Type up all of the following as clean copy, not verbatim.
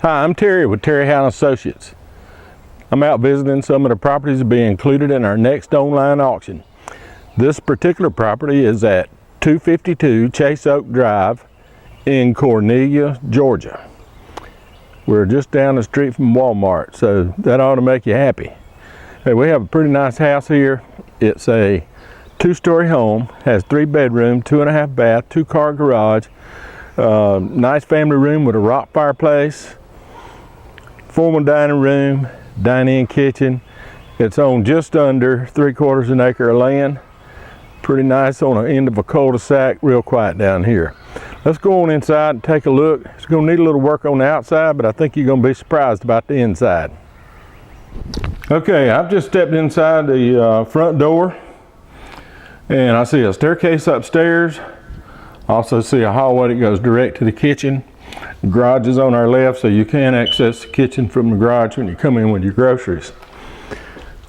Hi, I'm Terry with Terry Howell Associates. I'm out visiting some of the properties to be included in our next online auction. This particular property is at 252 Chase Oak Drive in Cornelia, Georgia. We're just down the street from Walmart, so that ought to make you happy. Hey, we have a pretty nice house here. It's a two-story home, has 3 bedrooms, 2.5 bath, 2-car garage, nice family room with a rock fireplace, formal dining room, dine-in kitchen. It's on just under 3/4 an acre of land. Pretty nice on the end of a cul-de-sac, real quiet down here. Let's go on inside and take a look. It's gonna need a little work on the outside, but I think you're gonna be surprised about the inside. Okay, I've just stepped inside the front door and I see a staircase upstairs. I also see a hallway that goes direct to the kitchen. The garage is on our left, so you can access the kitchen from the garage when you come in with your groceries.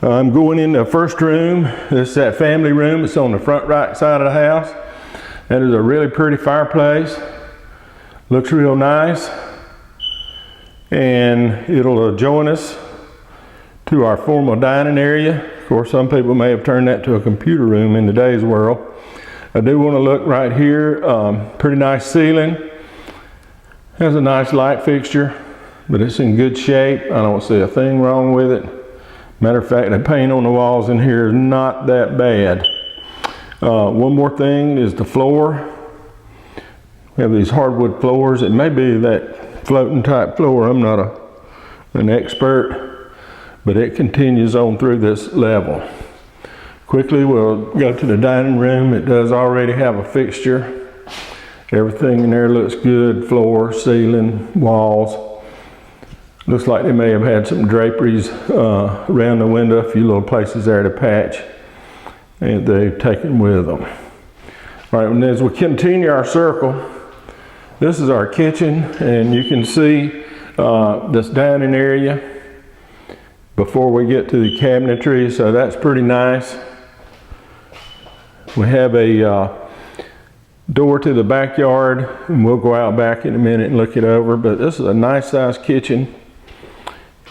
I'm going in the first room. This is that family room. It's on the front right side of the house. That is a really pretty fireplace. Looks real nice. And it'll join us to our formal dining area. Of course, some people may have turned that to a computer room in today's world. I do want to look right here. Pretty nice ceiling. Has a nice light fixture, but it's in good shape. I don't see a thing wrong with it. Matter of fact, the paint on the walls in here is not that bad. One more thing is the floor. We have these hardwood floors. It may be that floating type floor. I'm not an expert, but it continues on through this level. Quickly, we'll go to the dining room. It does already have a fixture. Everything in there looks good, floor, ceiling, walls. Looks like they may have had some draperies around the window, a few little places there to patch, and they've taken with them. All right, and as we continue our circle, this is our kitchen, and you can see this dining area before we get to the cabinetry, so that's pretty nice. We have a door to the backyard, and we'll go out back in a minute and look it over, but this is a nice sized kitchen.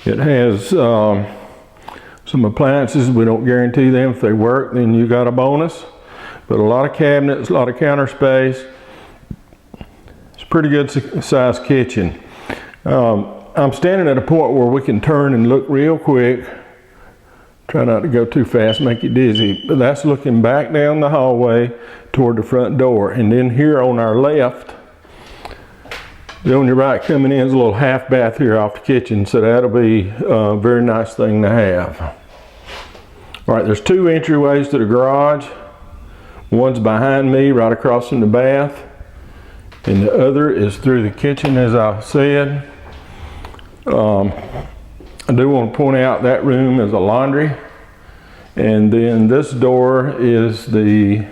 It has some appliances. We don't guarantee them. If they work, then you got a bonus, but a lot of cabinets, a lot of counter space. It's a pretty good sized kitchen. I'm standing at a point where we can turn and look real quick. Try not to go too fast, make you dizzy. But that's looking back down the hallway toward the front door. And then here on our left, on your right coming in is a little half bath here off the kitchen. So that'll be a very nice thing to have. All right, there's 2 entryways to the garage. One's behind me, right across from the bath. And the other is through the kitchen, as I said. I do want to point out that room is a laundry, and then this door is the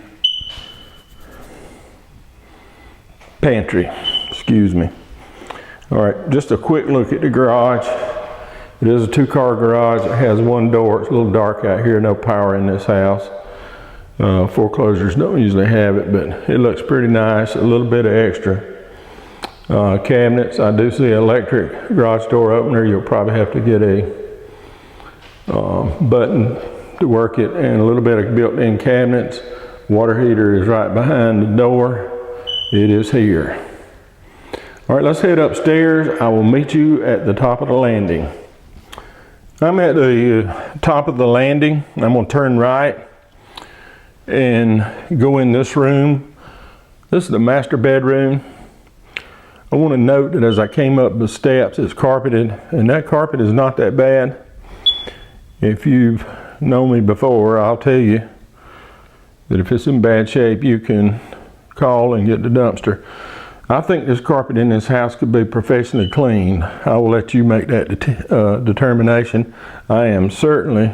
pantry, excuse me. All right, just a quick look at the garage. It is a 2-car garage. It has 1 door. It's a little dark out here, no power in this house. Foreclosures don't usually have it, but it looks pretty nice, a little bit of extra. Cabinets, I do see an electric garage door opener. You'll probably have to get a button to work it, and a little bit of built-in cabinets. Water heater is right behind the door. It is here. All right, let's head upstairs. I will meet you at the top of the landing. I'm at the top of the landing. I'm going to turn right and go in this room. This is the master bedroom. I want to note that as I came up the steps, it's carpeted, and that carpet is not that bad. If you've known me before, I'll tell you that if it's in bad shape, you can call and get the dumpster. I think this carpet in this house could be professionally cleaned. I will let you make that determination. I am certainly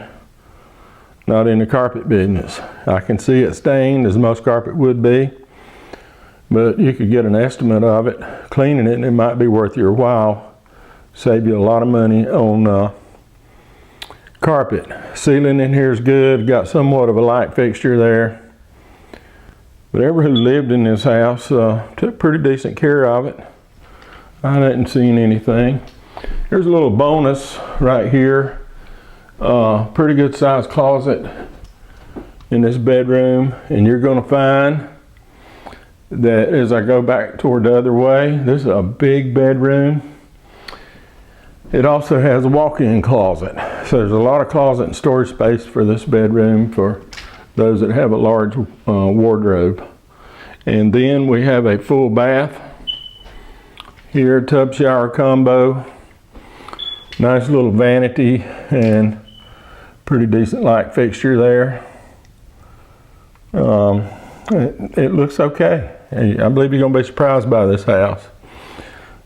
not in the carpet business. I can see it stained, as most carpet would be, but you could get an estimate of it. Cleaning it, and it might be worth your while. Save you a lot of money on carpet. Ceiling in here is good. Got somewhat of a light fixture there. But everyone who lived in this house took pretty decent care of it. I hadn't seen anything. Here's a little bonus right here. Pretty good sized closet in this bedroom, and you're going to find that as I go back toward the other way, this is a big bedroom. It also has a walk-in closet, so there's a lot of closet and storage space for this bedroom for those that have a large wardrobe. And then we have a full bath here, tub shower combo, nice little vanity, and pretty decent light fixture there. It looks okay. I believe you're going to be surprised by this house.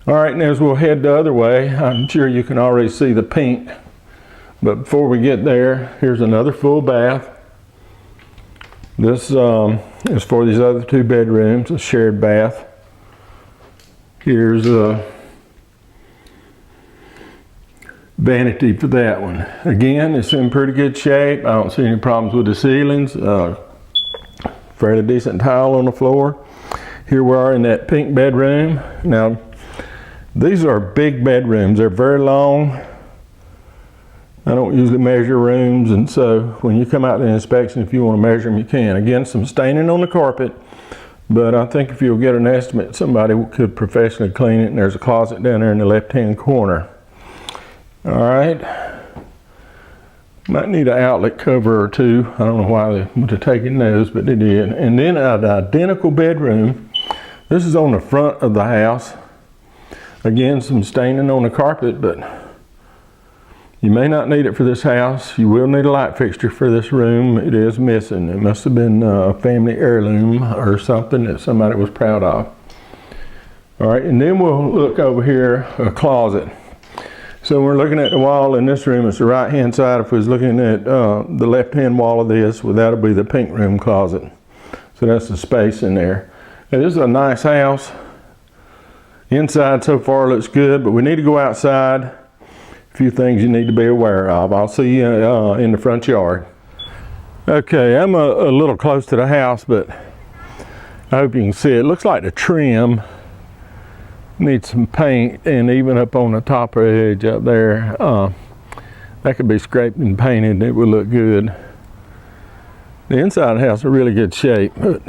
All right, and as we'll head the other way, I'm sure you can already see the pink. But before we get there, here's another full bath. This is for these other two bedrooms, a shared bath. Here's a vanity for that one. Again, it's in pretty good shape. I don't see any problems with the ceilings. Fairly decent tile on the floor. Here we are in that pink bedroom. Now, these are big bedrooms. They're very long. I don't usually measure rooms, and so when you come out to the inspection, if you want to measure them, you can. Again, some staining on the carpet, but I think if you'll get an estimate, somebody could professionally clean it, and there's a closet down there in the left-hand corner. All right. Might need an outlet cover or two. I don't know why they went to taking those, but they did. And then an identical bedroom. This is on the front of the house. Again, some staining on the carpet, but you may not need it for this house. You will need a light fixture for this room. It is missing. It must have been a family heirloom or something that somebody was proud of. All right, and then we'll look over here, a closet. So we're looking at the wall in this room. It's the right-hand side. If we was looking at the left-hand wall of this, well, that'll be the pink room closet. So that's the space in there. Now, this is a nice house. Inside so far looks good, but we need to go outside. A few things you need to be aware of. I'll see you in the front yard. Okay, I'm a little close to the house, but I hope you can see it. It looks like the trim needs some paint, and even up on the top edge up there, that could be scraped and painted and it would look good. The inside of the house is in really good shape, but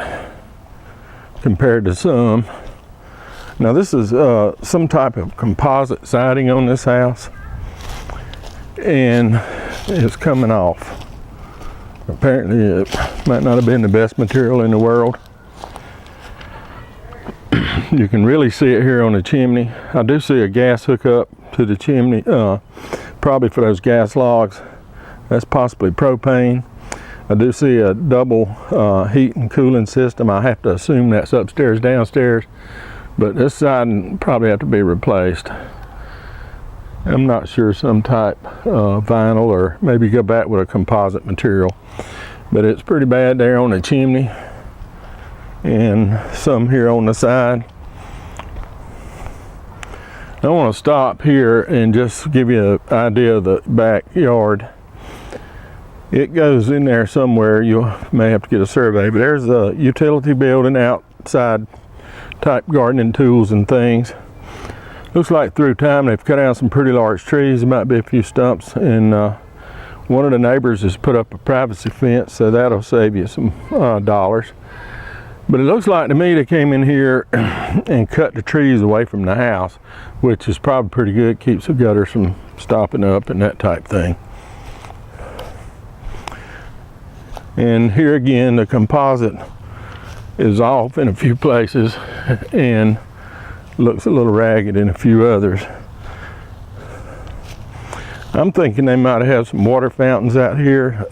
compared to some. Now this is some type of composite siding on this house, and it's coming off. Apparently it might not have been the best material in the world. You can really see it here on the chimney. I do see a gas hookup to the chimney, probably for those gas logs. That's possibly propane. I do see a double heat and cooling system. I have to assume that's upstairs, downstairs, but this siding probably have to be replaced. I'm not sure, some type of vinyl, or maybe go back with a composite material. But it's pretty bad there on the chimney, and some here on the side. I want to stop here and just give you an idea of the backyard. It goes in there somewhere. You may have to get a survey, but there's a utility building, outside type gardening tools and things. Looks like through time they've cut down some pretty large trees. There might be a few stumps, and one of the neighbors has put up a privacy fence, so that'll save you some dollars. But it looks like to me they came in here and cut the trees away from the house, which is probably pretty good. Keeps the gutters from stopping up and that type thing. And here again, the composite is off in a few places and looks a little ragged in a few others. I'm thinking they might have some water fountains out here.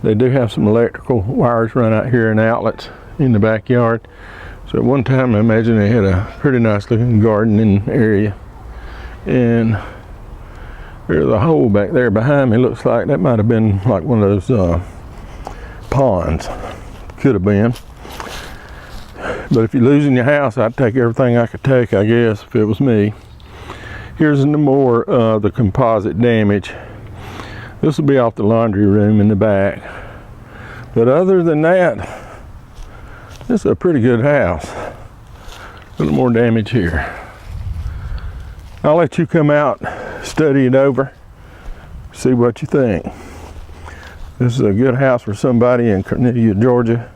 They do have some electrical wires run out here and outlets in the backyard. So at one time I imagine they had a pretty nice looking gardening area. And there's a hole back there behind me. Looks like that might have been like one of those ponds. Could have been. But if you're losing your house, I'd take everything I could take, I guess, if it was me. Here's the more the composite damage. This will be off the laundry room in the back. But other than that, this is a pretty good house. A little more damage here. I'll let you come out, study it over, see what you think. This is a good house for somebody in Cornelia, Georgia,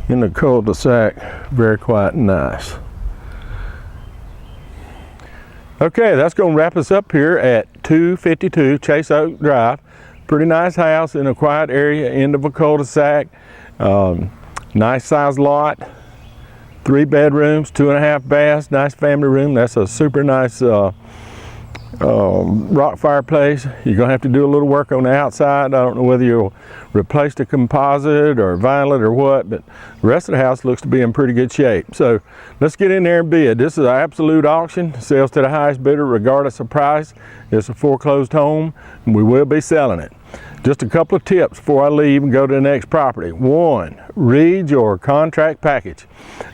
in the cul-de-sac. Very quiet and nice. Okay, that's going to wrap us up here at 252 Chase Oak Drive. Pretty nice house in a quiet area, end of a cul-de-sac. Nice size lot. 3 bedrooms, 2.5 baths, nice family room. That's a super nice rock fireplace. You're gonna have to do a little work on the outside. I don't know whether you'll replace the composite or vinyl it or what, but the rest of the house looks to be in pretty good shape. So let's get in there and bid. This is an absolute auction. Sales to the highest bidder regardless of price. It's a foreclosed home and we will be selling it. Just a couple of tips before I leave and go to the next property. 1, read your contract package.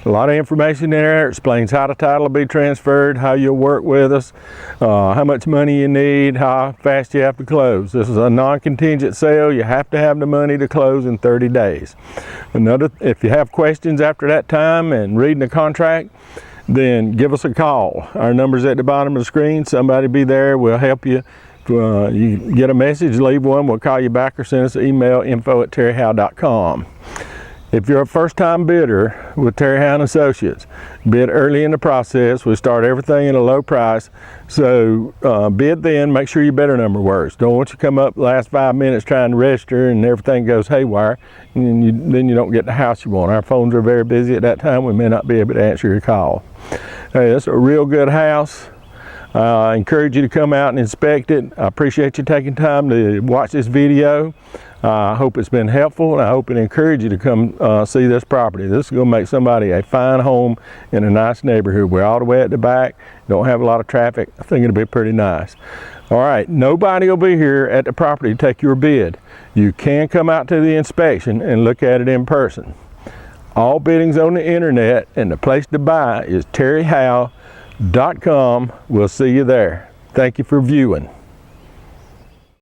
A lot of information in there. It explains how the title will be transferred, how you'll work with us, how much money you need, how fast you have to close. This is a non-contingent sale. You have to have the money to close in 30 days. If you have questions after that time and reading the contract, then give us a call. Our number's at the bottom of the screen. Somebody be there. We'll help you. You get a message, leave one, we'll call you back or send us an email, info@terryhowe.com. If you're a first-time bidder with Terry Howe & Associates, bid early in the process. We start everything at a low price. So bid then, make sure your bidder number works. Don't want you to come up the last 5 minutes trying to register and everything goes haywire, and then you don't get the house you want. Our phones are very busy at that time. We may not be able to answer your call. Hey, it's a real good house. I encourage you to come out and inspect it. I appreciate you taking time to watch this video. I hope it's been helpful, and I hope it encourages you to come see this property. This is going to make somebody a fine home in a nice neighborhood. We're all the way at the back, don't have a lot of traffic. I think it'll be pretty nice. All right, nobody will be here at the property to take your bid. You can come out to the inspection and look at it in person. All bidding's on the internet, and the place to buy is terryhowe.com. We'll see you there. Thank you for viewing.